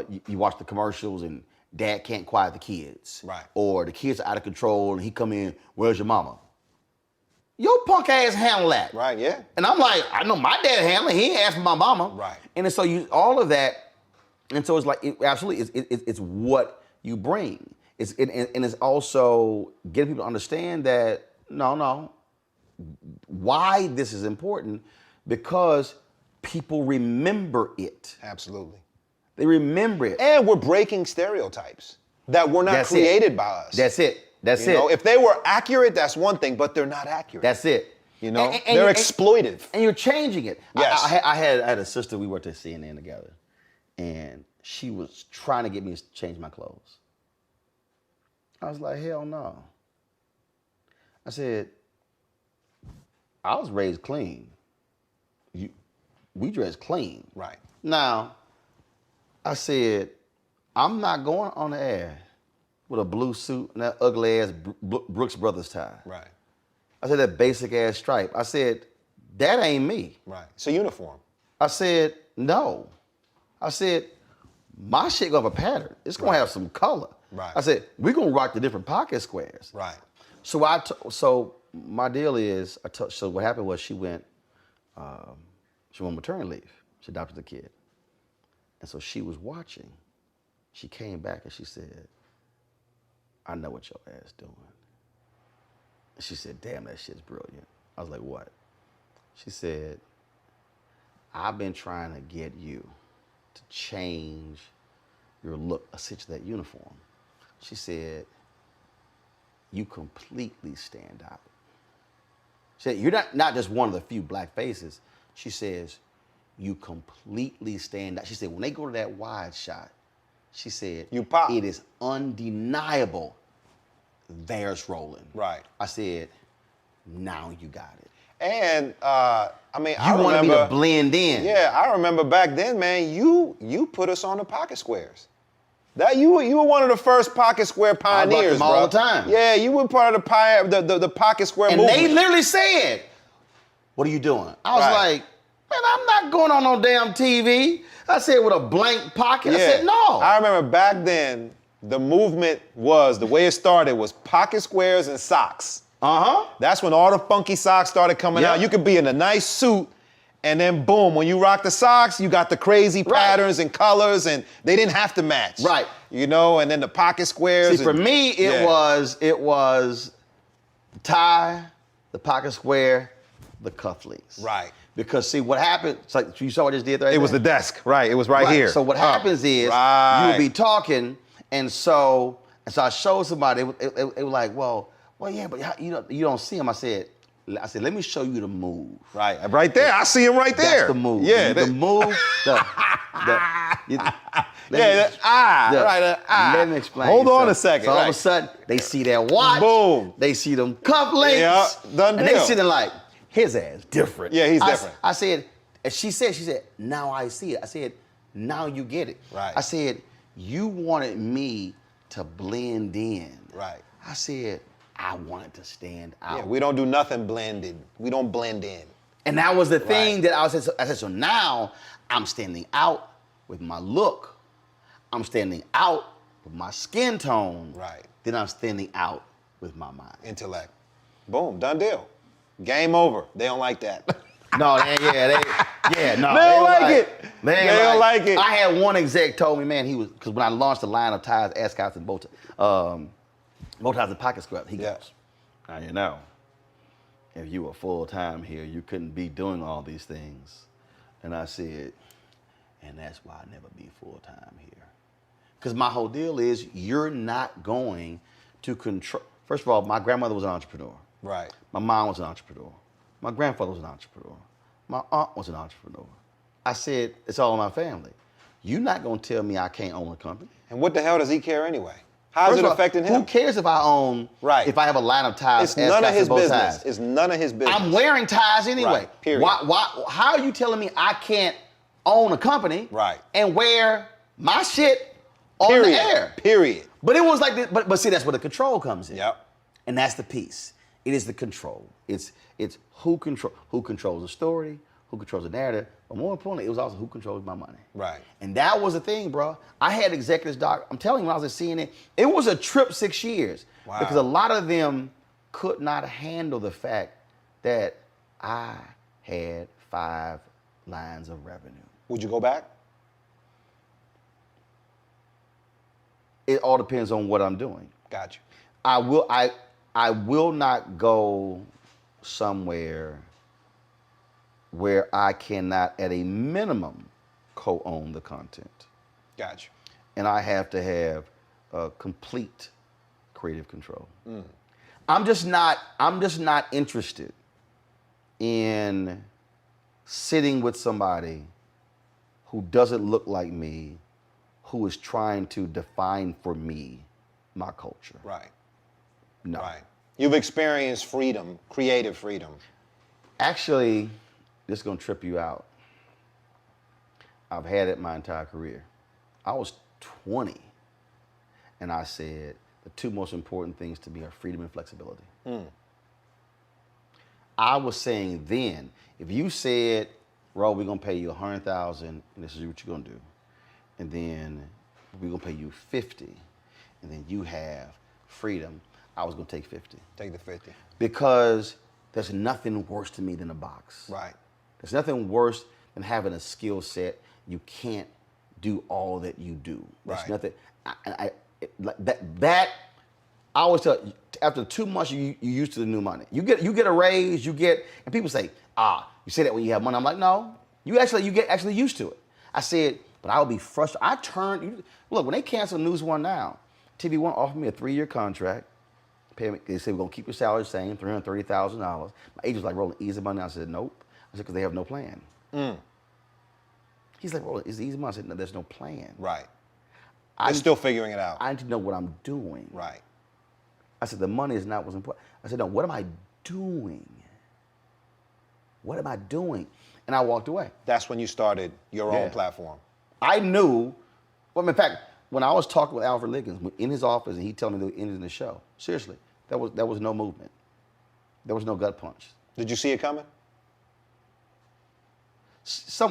you watch the commercials and dad can't quiet the kids. Right. Or the kids are out of control and he come in, where's your mama? Your punk ass handle that. Right, yeah. And I'm like, I know my dad handle it. He ain't asking my mama. Right. And so all of that, and so it's like, it's what you bring. And it's also getting people to understand that, no, why this is important, because people remember it. Absolutely. They remember it. And we're breaking stereotypes that were not created by us. That's it. That's it. If they were accurate, that's one thing, but they're not accurate. That's it. And they're exploitive. And you're changing it. Yes. I had a sister, we worked at CNN together, and she was trying to get me to change my clothes. I was like, hell no. I said, I was raised clean. We dress clean. Right. Now, I said, I'm not going on the air with a blue suit and that ugly ass Brooks Brothers tie. Right. I said, that basic ass stripe. I said, that ain't me. Right. It's a uniform. I said, no. I said, my shit gonna have a pattern. It's gonna have some color. Right. I said, we're gonna rock the different pocket squares. Right. So my deal is, so what happened was she went on maternity leave. She adopted the kid. And so she was watching. She came back and she said, I know what your ass doing. And she said, damn, that shit's brilliant. I was like, what? She said, I've been trying to get you to change your look, essentially that uniform. She said, you completely stand out. She said, you're not just one of the few black faces. She says, you completely stand out. She said, when they go to that wide shot, she said, you pop. It is undeniable. There's Roland. Right. I said, now you got it. And I wanted me to blend in. Yeah, I remember back then, man. You put us on the pocket squares. That you were one of the first pocket square pioneers, them all the time. Yeah, you were part of the pocket square movement. And they literally said, "What are you doing?" I was like, "Man, I'm not going on no damn TV." I said, "With a blank pocket." Yeah. I said, "No." I remember back then, the movement the way it started was pocket squares and socks. That's when all the funky socks started coming out. You could be in a nice suit, and then boom, when you rock the socks, you got the crazy patterns and colors, and they didn't have to match. Right. And then the pocket squares. See, for me, it was the tie, the pocket square, the cufflinks. Right. Because see, what happened, it's like you saw what I just did there? It was the desk, right? It was right here. So what happens is, you would be talking, and so I showed somebody, it was like, well, yeah, but you don't see him. I said, let me show you the move. Right there. I see him right there. That's the move. Yeah. The move. Let me explain. Hold on a second. So all of a sudden, they see that watch. Boom. They see them cufflinks. Yeah, done and deal. they sitting like, his ass different. Yeah, he's different. I said, and she said, now I see it. I said, now you get it. Right. I said, you wanted me to blend in. Right. I said, I wanted to stand out. Yeah, we don't do nothing blended. We don't blend in. And that was the thing that I said, so now I'm standing out with my look. I'm standing out with my skin tone. Right. Then I'm standing out with my mind. Intellect. Boom, done deal. Game over. They don't like that. No, they don't like it. They don't like it. I had one exec told me, man, because when I launched the line of ties, ascots, and bow ties and pocket squares, he goes, now, if you were full-time here, you couldn't be doing all these things. And I said, and that's why I never be full-time here. Because my whole deal is you're not going to control. First of all, my grandmother was an entrepreneur. Right. My mom was an entrepreneur. My grandfather was an entrepreneur. My aunt was an entrepreneur. I said, it's all in my family. You're not going to tell me I can't own a company. And what the hell does he care anyway? How's it affecting him? Who cares if I own, if I have a line of ties? It's none of his business. Ties. It's none of his business. I'm wearing ties anyway. Right, period. How are you telling me I can't own a company and wear my shit on the air? Period. But it was like this, but see, that's where the control comes in. Yep. And that's the piece. It is the control. It's who controls the story, who controls the narrative, but more importantly, it was also who controls my money. Right. And that was the thing, bro. I had executives, doc. I'm telling you, when I was at CNN, it was a trip 6 years. Wow. Because a lot of them could not handle the fact that I had 5 lines of revenue. Would you go back? It all depends on what I'm doing. Got you. I will not go somewhere where I cannot, at a minimum, co-own the content. Got you. And I have to have complete creative control. I'm just not interested in sitting with somebody who doesn't look like me, who is trying to define for me my culture. Right. No. Right. You've experienced freedom, creative freedom. Actually, this is gonna trip you out. I've had it my entire career. I was 20, and I said the 2 most important things to me are freedom and flexibility. I was saying then, if you said, Ro, we're gonna pay you $100,000, and this is what you're gonna do, and then we're gonna pay you 50, and then you have freedom, I was gonna take 50. Take the 50. Because there's nothing worse to me than a box. Right. There's nothing worse than having a skill set you can't do all that you do. There's Right. nothing. That I always tell you, after 2 months you used to the new money. You get a raise. And people say, you say that when you have money. I'm like, no, you get actually used to it. I said, but I would be frustrated. Look, when they canceled News One now, TV One offered me a 3-year contract. They said, we're going to keep your salary the same, $330,000. My agent was like, Roland, easy money. I said, nope. I said, because they have no plan. He's like, Roland, is it easy money? I said, no, there's no plan. Right. I'm still figuring it out. I need to know what I'm doing. Right. I said, the money is not what's important. I said, no, what am I doing? What am I doing? And I walked away. That's when you started your own platform. I knew, well, in fact, when I was talking with Alfred Liggins in his office and he told me the end of the show, seriously, there was no movement. There was no gut punch. Did you see it coming?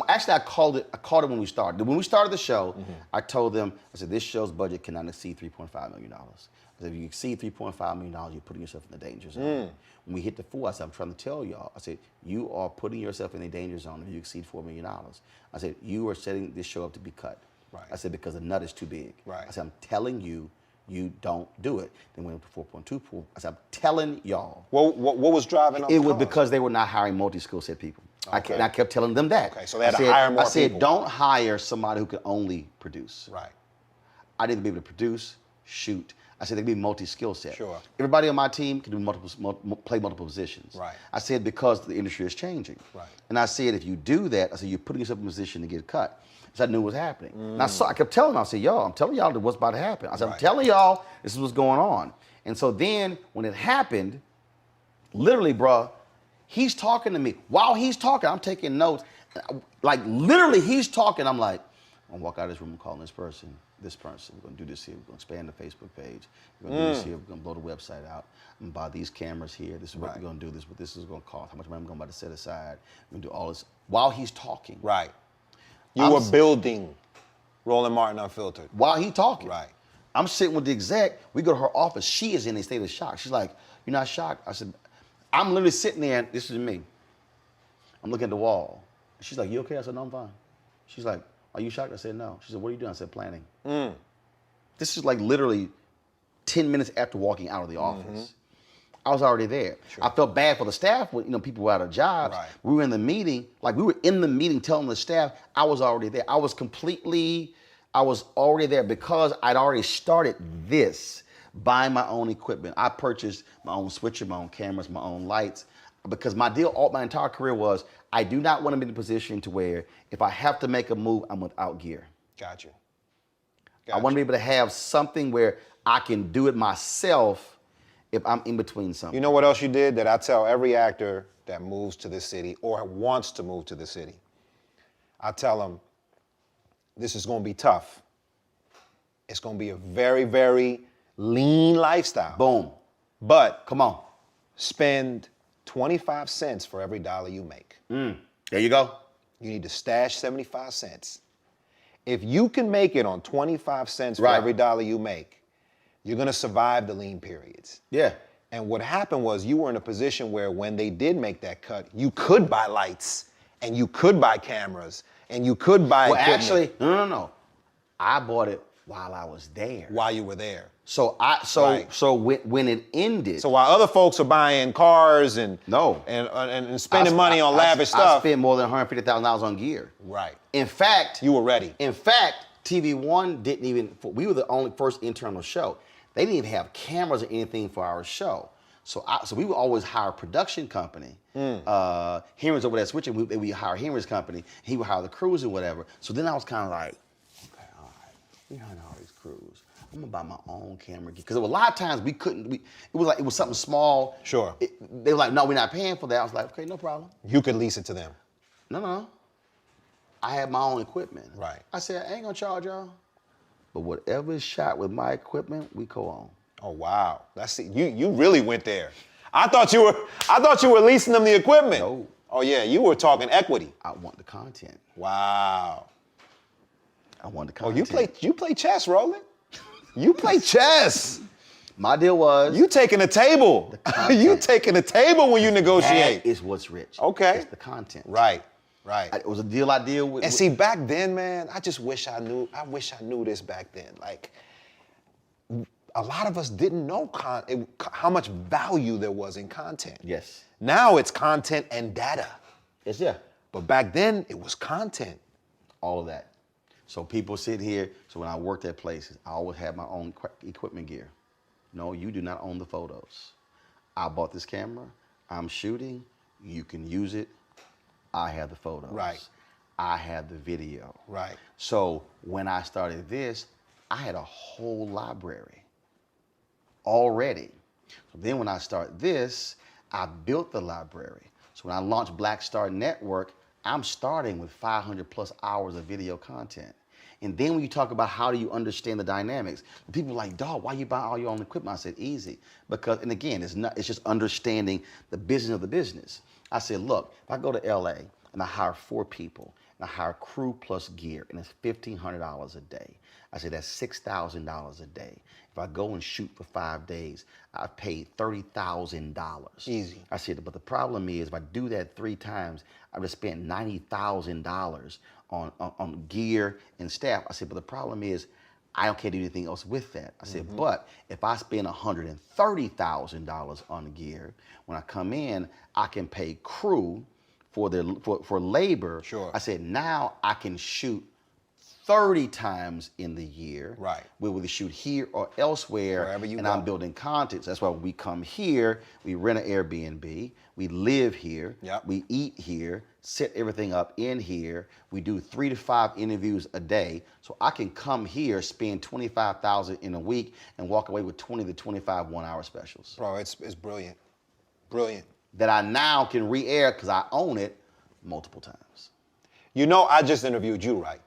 Actually, I called it when we started. When we started the show, I told them, I said, this show's budget cannot exceed $3.5 million. I said, if you exceed $3.5 million, you're putting yourself in the danger zone. When we hit the 4, I said, I'm trying to tell y'all. I said, you are putting yourself in the danger zone if you exceed $4 million. I said, you are setting this show up to be cut. Right. I said, because the nut is too big. Right. I said, I'm telling you, you don't do it. Then we went up to 4.2. I said, I'm telling y'all. What was driving up? It was because they were not hiring multi-skill set people. Okay. I kept telling them that. Okay, so they had to hire more people. I said, don't hire somebody who can only produce. Right. I need to be able to produce, shoot. I said, they can be multi-skill set. Sure. Everybody on my team can do play multiple positions. Right. I said, because the industry is changing. Right. And I said, if you do that, I said, you're putting yourself in a position to get cut. So I knew what was happening. And I kept telling them, I said, I'm telling y'all what's about to happen. I said, I'm telling y'all this is what's going on. And so then when it happened, literally, bruh, he's talking to me. While he's talking, I'm taking notes. Like, literally, he's talking. I'm like, I'm going to walk out of this room and call this person. We're going to do this here. We're going to expand the Facebook page. We're going to do this here. We're going to blow the website out. I'm going to buy these cameras here. This is what we're going to do. This is what this is going to cost. How much money I'm going to set aside. We're going to do all this while he's talking. Right. You were building Roland Martin Unfiltered. While he's talking. Right. I'm sitting with the exec. We go to her office. She is in a state of shock. She's like, you're not shocked? I said, I'm literally sitting there, and this is me. I'm looking at the wall. She's like, you okay? I said, no, I'm fine. She's like, are you shocked? I said, no. She said, what are you doing? I said, planning. This is like literally 10 minutes after walking out of the office. I was already there. Sure. I felt bad for the staff when people were out of jobs. Right. We were in the meeting, telling the staff I was already there. I was already there because I'd already started this, buying my own equipment. I purchased my own switcher, my own cameras, my own lights, because my entire career was I do not want to be in a position to where if I have to make a move, I'm without gear. Got you. I want to be able to have something where I can do it myself if I'm in between something. You know what else you did that I tell every actor that moves to the city or wants to move to the city? I tell them, this is going to be tough. It's going to be a very, very lean lifestyle. Boom. But come on, spend 25 cents for every dollar you make. There you go. You need to stash 75 cents. If you can make it on 25 cents for every dollar you make, you're going to survive the lean periods. Yeah. And what happened was you were in a position where when they did make that cut, you could buy lights and you could buy cameras and you could buy equipment. Actually, no. I bought it while I was there. While you were there. So when it ended. So while other folks are buying cars and spending money on lavish stuff. I spent more than $150,000 on gear. Right. In fact, you were ready. In fact, TV One didn't even. We were the only first internal show. They didn't even have cameras or anything for our show. So we would always hire a production company. Henry's over there switching. We hire Henry's company. He would hire the crews or whatever. So then I was kind of like, okay, all right, we hiring all these crews. I'm gonna buy my own camera because a lot of times we couldn't. It was something small. Sure. They were like, no, we're not paying for that. I was like, okay, no problem. You could lease it to them. No. I had my own equipment. Right. I said, I ain't gonna charge y'all. But whatever is shot with my equipment, we co-own. Oh wow, that's it. You really went there. I thought you were leasing them the equipment. No. Oh yeah, you were talking equity. I want the content. Wow. I want the Oh, content. you play chess, Roland. You play chess. My deal was you taking a table. You taking a table when you negotiate. That is what's rich. Okay. It's the content. Right. It was a deal I deal with. And see, back then, man, I just wish I knew this back then. Like, a lot of us didn't know how much value there was in content. Yes. Now it's content and data. Yes, yeah. But back then, it was content. All of that. So people sit here, so when I worked at places, I always had my own equipment gear. No, you do not own the photos. I bought this camera, I'm shooting, you can use it, I have the photos. Right. I have the video. Right. So when I started this, I had a whole library already. So then when I start this, I built the library. So when I launched Black Star Network, I'm starting with 500 plus hours of video content. And then when you talk about how do you understand the dynamics, people are like, dog, why you buy all your own equipment? I said, easy. Because, and again, it's just understanding the business of the business. I said, look, if I go to LA and I hire 4 people and I hire crew plus gear and it's $1,500 a day, I said, that's $6,000 a day. If I go and shoot for 5 days, I've paid $30,000. Easy. I said, but the problem is if I do that 3 times, I've just spent $90,000 on gear and staff. I said, but the problem is I can't do anything else with that. I said, but if I spend $130,000 on gear, when I come in, I can pay crew for labor. Sure. I said, now I can shoot 30 times in the year. Right. We will shoot here or elsewhere. Wherever you and go. I'm building content. So that's why we come here, we rent an Airbnb, we live here, Yep. we eat here, set everything up in here. We do 3 to 5 interviews a day. So I can come here, spend $25,000 in a week, and walk away with 20 to 25 1-hour specials. Bro, it's brilliant. Brilliant. That I now can re-air because I own it multiple times. You know, I just interviewed you, right?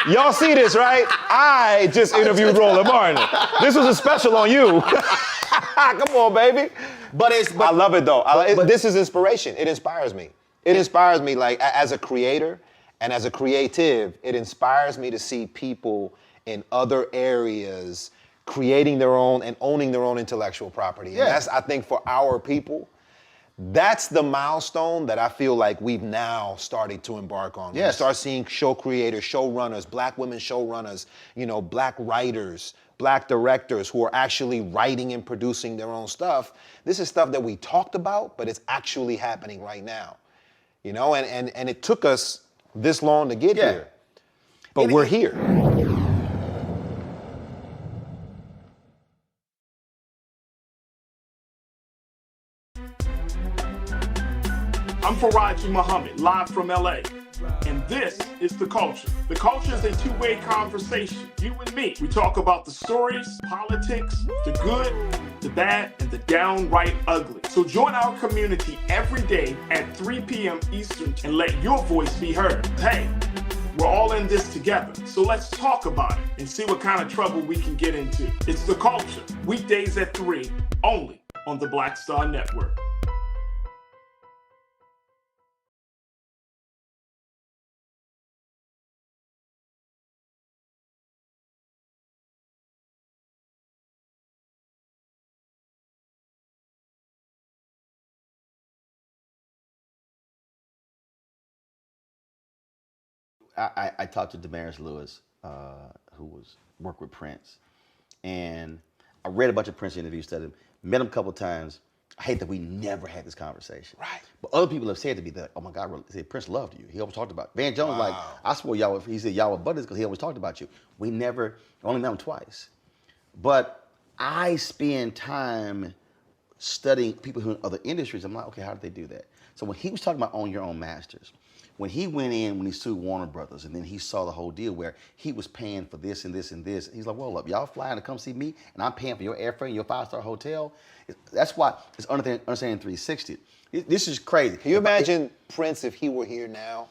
Y'all see this, right? I just interviewed Roland Martin. This was a special on you. Come on, baby. But I love it though. This is inspiration. It inspires me. It inspires me, like as a creator and as a creative. It inspires me to see people in other areas creating their own and owning their own intellectual property. Yeah. And that's, I think, for our people, That's the milestone that I feel like we've now started to embark on. Yes. We start seeing show creators, showrunners, black women showrunners, black writers, black directors who are actually writing and producing their own stuff. This is stuff that we talked about, but it's actually happening right now. And it took us this long to get here. But we're here. I'm Faraji Muhammad, live from LA. And this is The Culture. The Culture is a two-way conversation. You and me. We talk about the stories, politics, the good, the bad, and the downright ugly. So join our community every day at 3 p.m. Eastern and let your voice be heard. Hey, we're all in this together. So let's talk about it and see what kind of trouble we can get into. It's The Culture. Weekdays at 3, only on the Black Star Network. I talked to Damaris Lewis, who worked with Prince, and I read a bunch of Prince interviews, studied him, met him a couple of times. I hate that we never had this conversation. Right. But other people have said to me that, oh my God, Prince loved you. He always talked about it. Van Jones, like, I swore he said y'all were buddies because he always talked about you. We only met him twice. But I spend time studying people who are in other industries. I'm like, okay, how did they do that? So when he was talking about Own Your Own Masters, when he went in, when he sued Warner Brothers, and then he saw the whole deal where he was paying for this and this and this, he's like, well, look, y'all flying to come see me, and I'm paying for your airfare and your 5-star hotel. That's why it's Understanding 360. This is crazy. Can you imagine Prince if he were here now,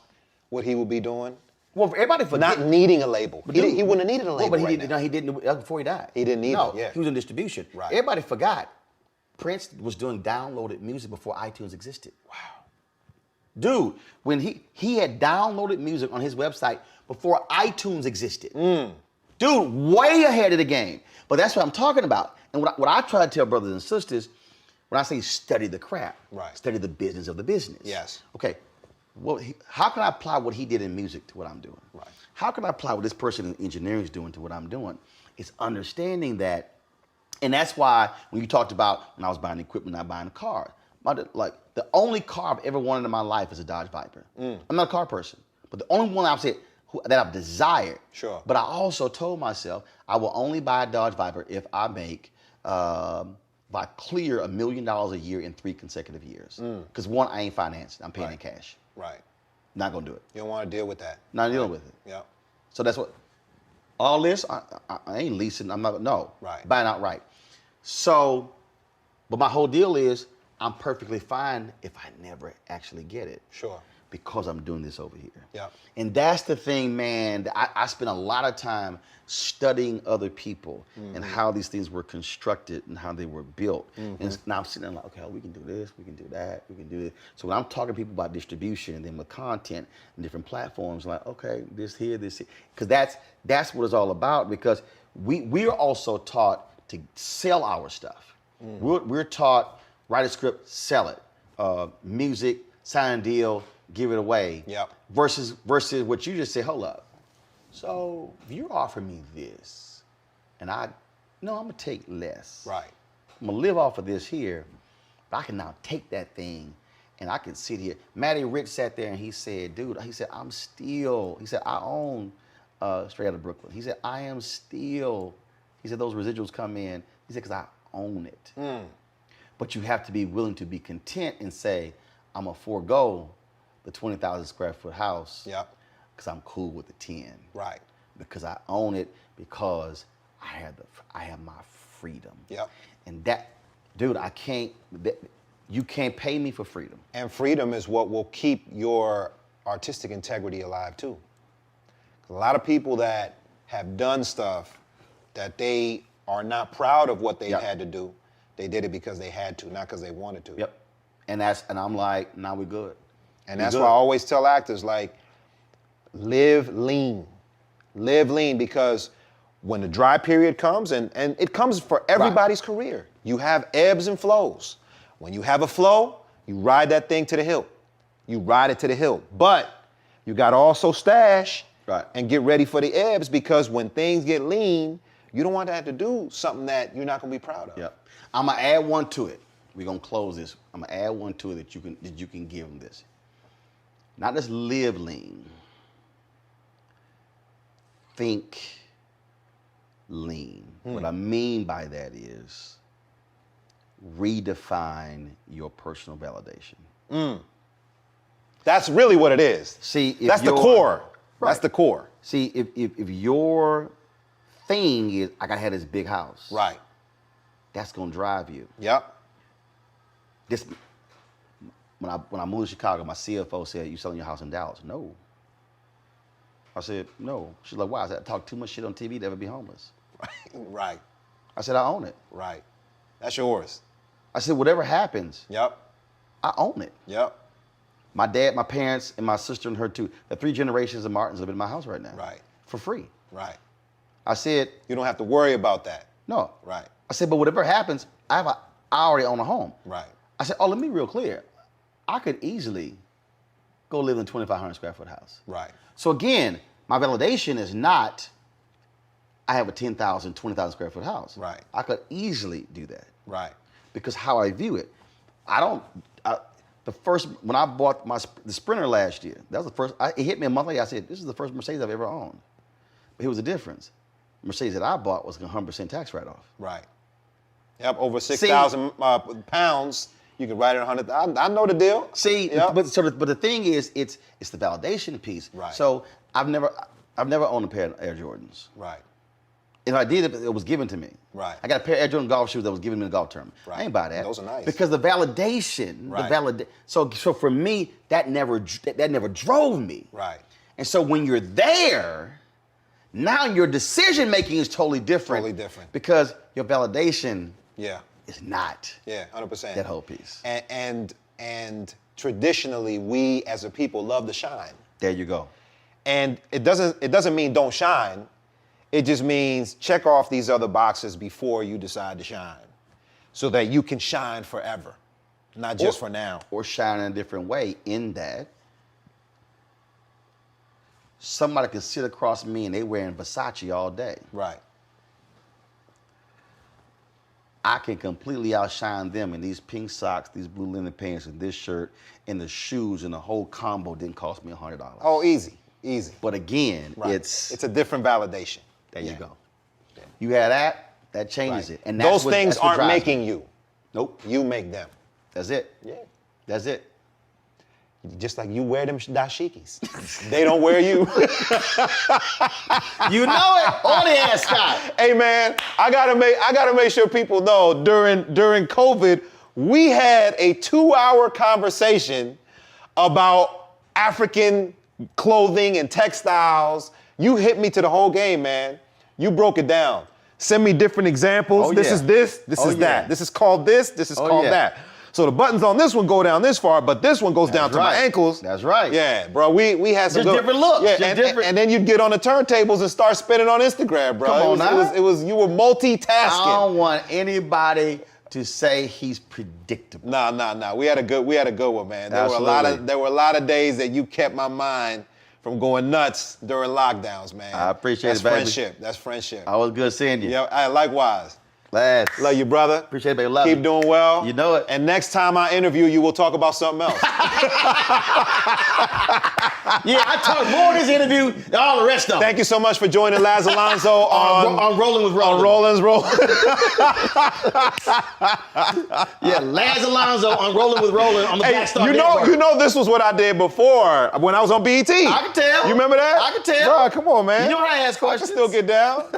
what he would be doing? Well, everybody forget. Not needing a label. He wouldn't have needed a label. But he right didn't. now. No, he didn't. Before he died. He didn't need it. Yeah. He was in distribution. Right. Everybody forgot. Prince was doing downloaded music before iTunes existed. Wow. Dude, when he had downloaded music on his website before iTunes existed. Dude, way ahead of the game. But that's what I'm talking about. And what I try to tell brothers and sisters, when I say study the craft, right. Study the business of the business. Yes. Okay, well, how can I apply what he did in music to what I'm doing? Right. How can I apply what this person in engineering is doing to what I'm doing? It's understanding that, and that's why when you talked about when I was buying equipment, not buying a car, like the only car I've ever wanted in my life is a Dodge Viper. I'm not a car person, but the only one I've said that I've desired. Sure. But I also told myself I will only buy a Dodge Viper if I make, if I clear $1 million a year in 3 consecutive years. Because one, I ain't financed. I'm paying in cash. Right. Not gonna do it. You don't want to deal with that. Not dealing with it. Yeah. So that's what. All this, I ain't leasing. I'm not. No. Right. Buying outright. So, but my whole deal is I'm perfectly fine if I never actually get it. Sure. Because I'm doing this over here. Yeah. And that's the thing, man. I spend a lot of time studying other people and how these things were constructed and how they were built. And now I'm sitting there like, okay, we can do this, we can do that, we can do this. So when I'm talking to people about distribution and then with content and different platforms, like, okay, this here, because that's what it's all about. Because we are also taught to sell our stuff. We're taught, write a script, sell it. Music, sign a deal, give it away. Yep. Versus what you just said, hold up. So if you offer me this, and I'm gonna take less. Right. I'm gonna live off of this here, but I can now take that thing and I can sit here. Matty Rich sat there and he said, dude, he said, I own Straight Outta Brooklyn. He said, I am still, he said, those residuals come in. He said, because I own it. But you have to be willing to be content and say, I'm gonna forego the 20,000 square foot house. Yep. Because I'm cool with the 10. Right. Because I own it, because I have my freedom. Yep. And that, dude, you can't pay me for freedom. And freedom is what will keep your artistic integrity alive too. A lot of people that have done stuff that they are not proud of what they had to do, they did it because they had to, not because they wanted to. Yep. And I'm like, now we're good. And that's why I always tell actors, like, live lean, because when the dry period comes, and it comes for everybody's career, you have ebbs and flows. When you have a flow, You ride that thing to the hilt. You ride it to the hilt. But you got to also stash and get ready for the ebbs, because when things get lean, you don't want to have to do something that you're not going to be proud of. Yep. I'm going to add one to it. We're going to close this. I'm going to add one to it that you can give them this. Not just live lean. Think lean. What I mean by that is redefine your personal validation. That's really what it is. See, that's the core. Right. That's the core. See, if your thing is, I gotta have this big house. Right. That's gonna drive you. Yep. This, when I moved to Chicago, my CFO said, "You selling your house in Dallas?" No. I said, "No." She's like, "Why?" I said, "I talk too much shit on TV to ever be homeless." Right. I said, "I own it." Right. That's yours. I said, "Whatever happens, Yep. I own it." Yep. My dad, my parents, and my sister and her too. The 3 generations of Martins live in my house right now. Right. For free. Right. I said, you don't have to worry about that. No. Right. I said, but whatever happens, I already own a home. Right. I said, let me be real clear. I could easily go live in a 2,500 square foot house. Right. So again, my validation is not, I have a 10,000, 20,000 square foot house. Right. I could easily do that. Right. Because how I view it, when I bought the Sprinter last year, that was the first, it hit me a month later, I said, this is the first Mercedes I've ever owned. But here was the difference. The Mercedes that I bought was 100% tax write-off. Right. Yep, over 6,000 pounds, you can write it 100. I know the deal. See, yep. but the thing is, it's the validation piece. Right. So I've never owned a pair of Air Jordans. Right. If I did, it was given to me. Right. I got a pair of Air Jordan golf shoes that was given to me in the golf tournament. Right. I ain't buy that. Those are nice. Because the validation, right. So for me, that never drove me. Right. And so when you're there, now your decision making is totally different. Totally different. Because your validation is not 100%. that whole piece. And traditionally, we as a people love to shine. There you go. And it doesn't mean don't shine. It just means check off these other boxes before you decide to shine, so that you can shine forever, not just for now. Or shine in a different way, in that somebody can sit across me and they wearing Versace all day. Right. I can completely outshine them in these pink socks, these blue linen pants, and this shirt, and the shoes, and the whole combo didn't cost me $100. Oh, easy. But again, right. it's a different validation. There you go. Yeah. You have that changes it. And those things aren't making you. Nope. You make them. That's it. Yeah. That's it. Just like you wear them dashikis. They don't wear you. You know it. On the ass, Scott. Hey man, I gotta make sure people know during COVID, we had a 2-hour conversation about African clothing and textiles. You hit me to the whole game, man. You broke it down. Send me different examples. Oh, this yeah. is this is that. This is called this is called that. So the buttons on this one go down this far, but this one goes down to my ankles. That's right. Yeah, bro. We had some just different looks. Yeah, just and then you'd get on the turntables and start spinning on Instagram, bro. Come on now. It was you were multitasking. I don't want anybody to say he's predictable. Nah. We had a good one, man. There were a lot of days that you kept my mind from going nuts during lockdowns, man. I appreciate it, baby. That's friendship. Always good seeing you. Yeah, likewise. Laz. Love you, brother. Appreciate it, baby. Love Keep you. doing well. You know it. And next time I interview you, we'll talk about something else. Yeah, I talk more in this interview than all the rest of them. Thank you so much for joining Laz Alonso on Rolling with Roland. On Roland's Roland. Yeah, Laz Alonso on Rolling with Roland on the Blackstar Network. You know this was what I did before when I was on BET. I can tell. You remember that? I can tell. Bro, come on, man. You know how I ask questions. I can still get down.